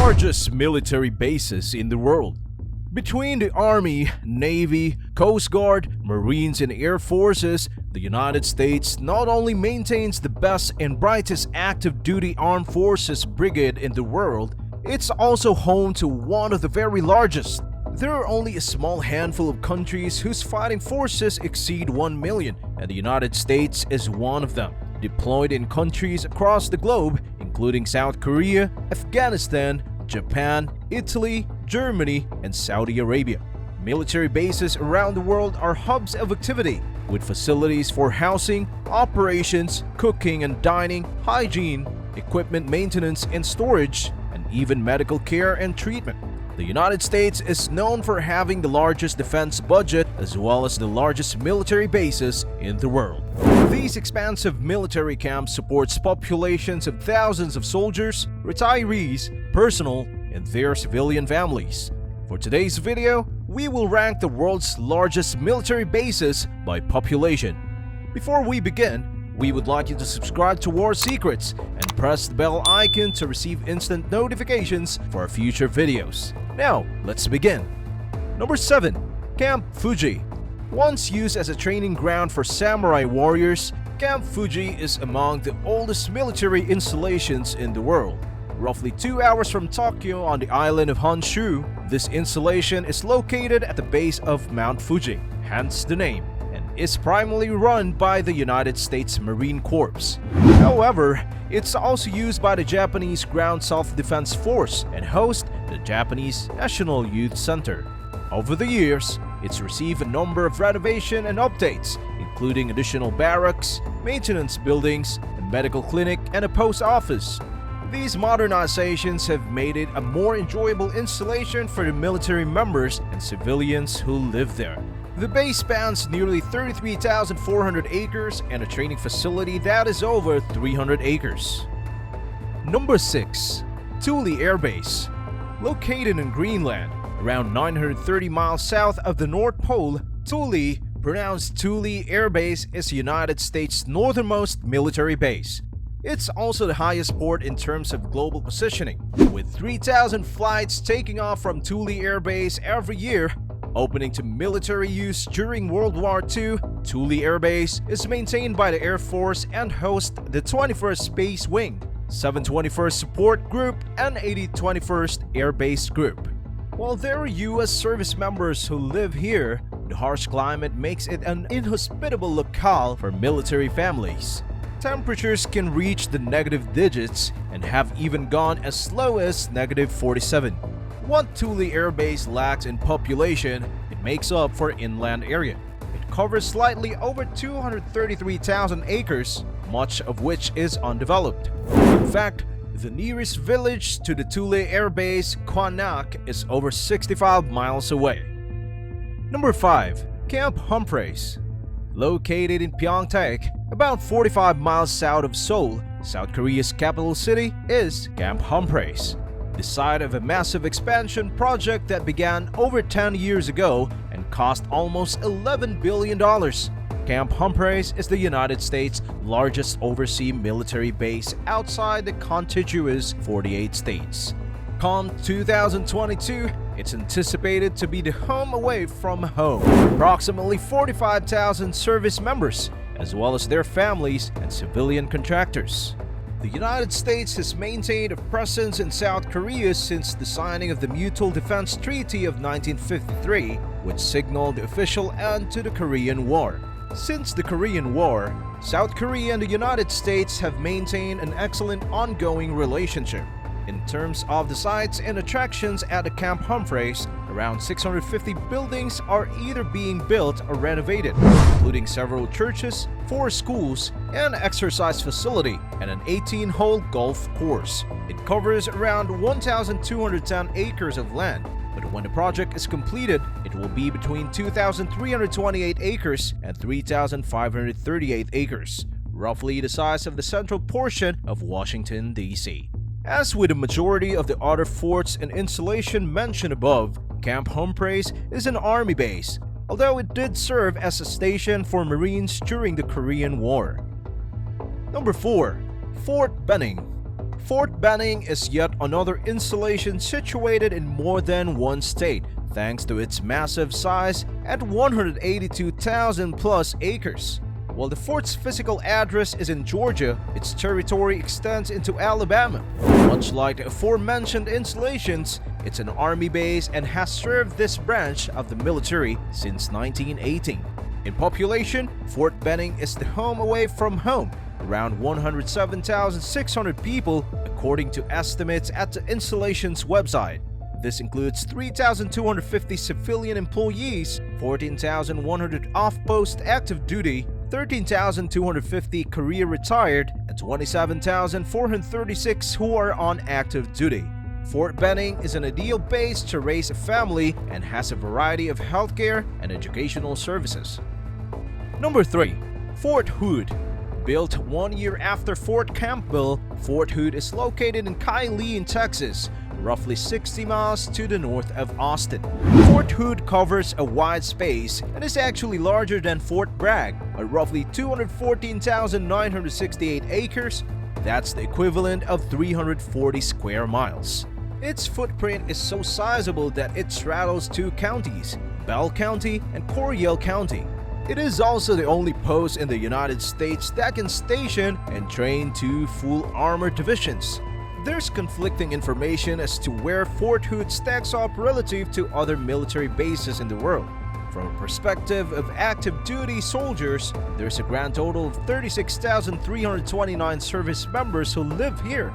largest military bases in the world. Between the Army, Navy, Coast Guard, Marines, and Air Forces, the United States not only maintains the best and brightest active duty armed forces brigade in the world, it's also home to one of the very largest. There are only a small handful of countries whose fighting forces exceed 1 million, and the United States is one of them, deployed in countries across the globe, including South Korea, Afghanistan, Japan, Italy, Germany, and Saudi Arabia. Military bases around the world are hubs of activity, with facilities for housing, operations, cooking and dining, hygiene, equipment maintenance and storage, and even medical care and treatment. The United States is known for having the largest defense budget as well as the largest military bases in the world. These expansive military camps supports populations of thousands of soldiers, retirees, personnel, and their civilian families. For today's video, we will rank the world's largest military bases by population. Before we begin, we would like you to subscribe to War Secrets and press the bell icon to receive instant notifications for our future videos. Now, let's begin. Number 7. Camp Fuji. Once used as a training ground for samurai warriors, Camp Fuji is among the oldest military installations in the world. Roughly 2 hours from Tokyo on the island of HONSHU, this installation is located at the base of Mount Fuji, hence the name, and is primarily run by the United States Marine Corps. However, it's also used by the Japanese Ground Self-Defense Force and hosts the Japanese National Youth Center. Over the years, it's received a number of renovation and updates, including additional barracks, maintenance buildings, a medical clinic, and a post office. These modernizations have made it a more enjoyable installation for the military members and civilians who live there. The base spans nearly 33,400 acres and a training facility that is over 300 acres. Number 6. Thule Air Base. Located in Greenland, around 930 miles south of the North Pole, Thule, pronounced Thule Air Base, is the United States' northernmost military base. It's also the highest port in terms of global positioning, with 3,000 flights taking off from Thule Air Base every year. Opening to military use during World War II, Thule Air Base is maintained by the Air Force and hosts the 21st Space Wing, 721st Support Group, and 8021st Air Base Group. While there are U.S. service members who live here, the harsh climate makes it an inhospitable locale for military families. Temperatures can reach the negative digits and have even gone as low as -47. What Thule Air Base lacks in population, it makes up for inland area. It covers slightly over 233,000 acres, much of which is undeveloped. In fact, the nearest village to the Thule Air Base, Quannak, is over 65 miles away. Number 5. Camp Humphreys. Located in Pyeongtaek, about 45 miles south of Seoul, South Korea's capital city, is Camp Humphreys, the site of a massive expansion project that began over 10 years ago and cost almost $11 billion. Camp Humphreys is the United States' largest overseas military base outside the contiguous 48 states. Come 2022, it's anticipated to be the home away from home. Approximately 45,000 service members, as well as their families and civilian contractors. The United States has maintained a presence in South Korea since the signing of the Mutual Defense Treaty of 1953, which signaled the official end to the Korean War. Since the Korean War, South Korea and the United States have maintained an excellent ongoing relationship. In terms of the sites and attractions at the Camp Humphreys, around 650 buildings are either being built or renovated, including several churches, 4 schools, an exercise facility, and an 18-hole golf course. It covers around 1,210 acres of land, but when the project is completed, it will be between 2,328 acres and 3,538 acres, roughly the size of the central portion of Washington, D.C. As with the majority of the other forts and installation mentioned above, Camp Humphreys is an army base, although it did serve as a station for Marines during the Korean War. Number 4. Fort Benning. Fort Benning is yet another installation situated in more than one state, thanks to its massive size at 182,000 plus acres. While the fort's physical address is in Georgia, its territory extends into Alabama. Much like the aforementioned installations, it's an army base and has served this branch of the military since 1918. In population, Fort Benning is the home away from home, around 107,600 people according to estimates at the installation's website. This includes 3,250 civilian employees, 14,100 off-post active duty, 13,250 career retired, and 27,436 who are on active duty. Fort Benning is an ideal base to raise a family and has a variety of healthcare and educational services. Number 3. Fort Hood. Built 1 year after Fort Campbell, Fort Hood is located in Kylene, Texas, roughly 60 miles to the north of Austin. Fort Hood covers a wide space and is actually larger than Fort Bragg at roughly 214,968 acres. That's the equivalent of 340 square miles. Its footprint is so sizable that it straddles two counties, Bell County and Coryell County. It is also the only post in the United States that can station and train two full armored divisions. There's conflicting information as to where Fort Hood stacks up relative to other military bases in the world. From a perspective of active duty soldiers, there's a grand total of 36,329 service members who live here.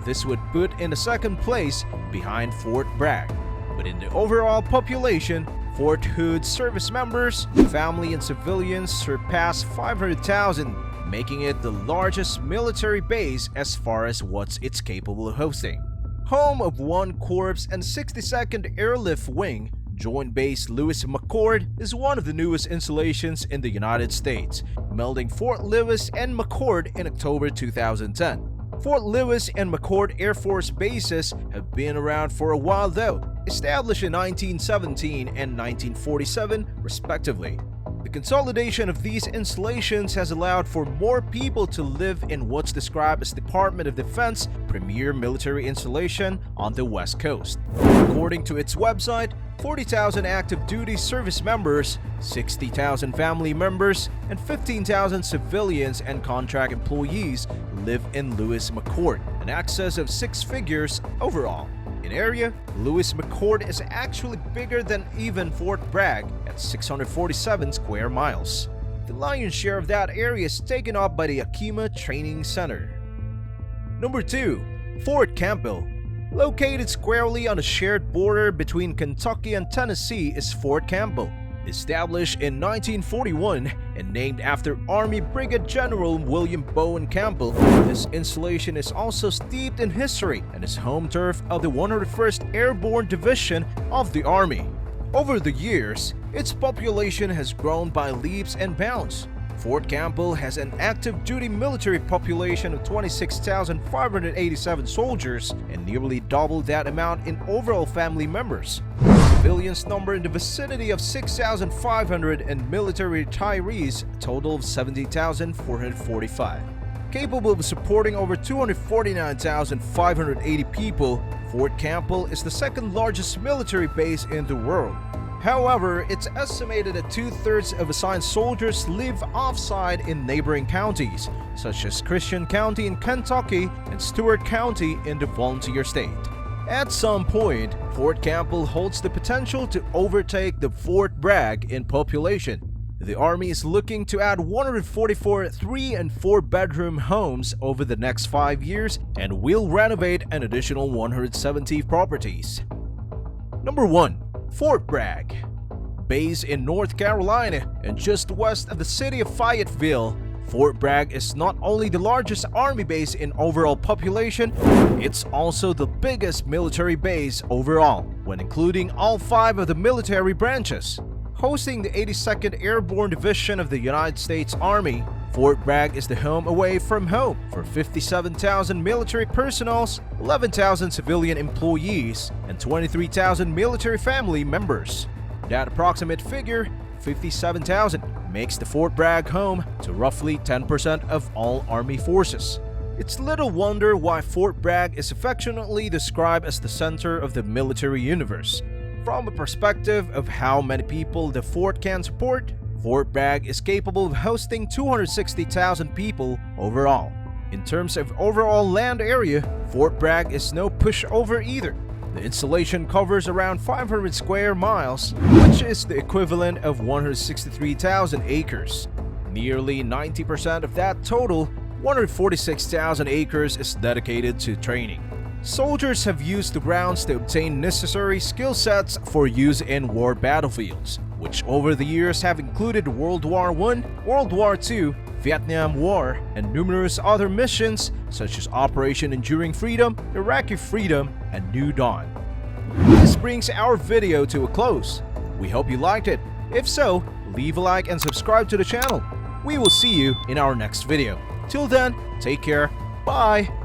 This would put in the second place behind Fort Bragg. But in the overall population, Fort Hood's service members, family and civilians surpass 500,000, making it the largest military base as far as what it's capable of hosting. Home of 1 Corps and 62nd Airlift Wing, Joint Base Lewis McChord is one of the newest installations in the United States, melding Fort Lewis and McChord in October 2010. Fort Lewis and McChord Air Force bases have been around for a while though, established in 1917 and 1947 respectively. The consolidation of these installations has allowed for more people to live in what's described as Department of Defense premier military installation on the West Coast. According to its website, 40,000 active duty service members, 60,000 family members, and 15,000 civilians and contract employees live in Lewis McChord, in excess of 6 figures overall. In area, Lewis McChord is actually bigger than even Fort Bragg at 647 square miles. The lion's share of that area is taken up by the Yakima Training Center. Number 2. Fort Campbell. Located squarely on a shared border between Kentucky and Tennessee is Fort Campbell. Established in 1941 and named after Army Brigadier General William Bowen Campbell, this installation is also steeped in history and is home turf of the 101st Airborne Division of the Army. Over the years, its population has grown by leaps and bounds. Fort Campbell has an active duty military population of 26,587 soldiers and nearly double that amount in overall family members. Civilians number in the vicinity of 6,500 and military retirees a total of 70,445. Capable of supporting over 249,580 people, Fort Campbell is the second largest military base in the world. However, it's estimated that 2/3 of assigned soldiers live offsite in neighboring counties, such as Christian County in Kentucky and Stewart County in the volunteer state. At some point, Fort Campbell holds the potential to overtake the Fort Bragg in population. The Army is looking to add 144 3- and 4-bedroom homes over the next 5 years and will renovate an additional 170 properties. Number 1. Fort Bragg. Based in North Carolina and just west of the city of Fayetteville, Fort Bragg is not only the largest army base in overall population, it's also the biggest military base overall, when including all 5 of the military branches. Hosting the 82nd Airborne Division of the United States Army, Fort Bragg is the home away from home for 57,000 military personnel, 11,000 civilian employees, and 23,000 military family members. That approximate figure, 57,000, makes the Fort Bragg home to roughly 10% of all Army forces. It's little wonder why Fort Bragg is affectionately described as the center of the military universe. From a perspective of how many people the fort can support, Fort Bragg is capable of hosting 260,000 people overall. In terms of overall land area, Fort Bragg is no pushover either. The installation covers around 500 square miles, which is the equivalent of 163,000 acres. Nearly 90% of that total, 146,000 acres, is dedicated to training. Soldiers have used the grounds to obtain necessary skill sets for use in war battlefields, which over the years have included World War I, World War II, Vietnam War, and numerous other missions such as Operation Enduring Freedom, Iraqi Freedom, and New Dawn. This brings our video to a close. We hope you liked it. If so, leave a like and subscribe to the channel. We will see you in our next video. Till then, take care. Bye!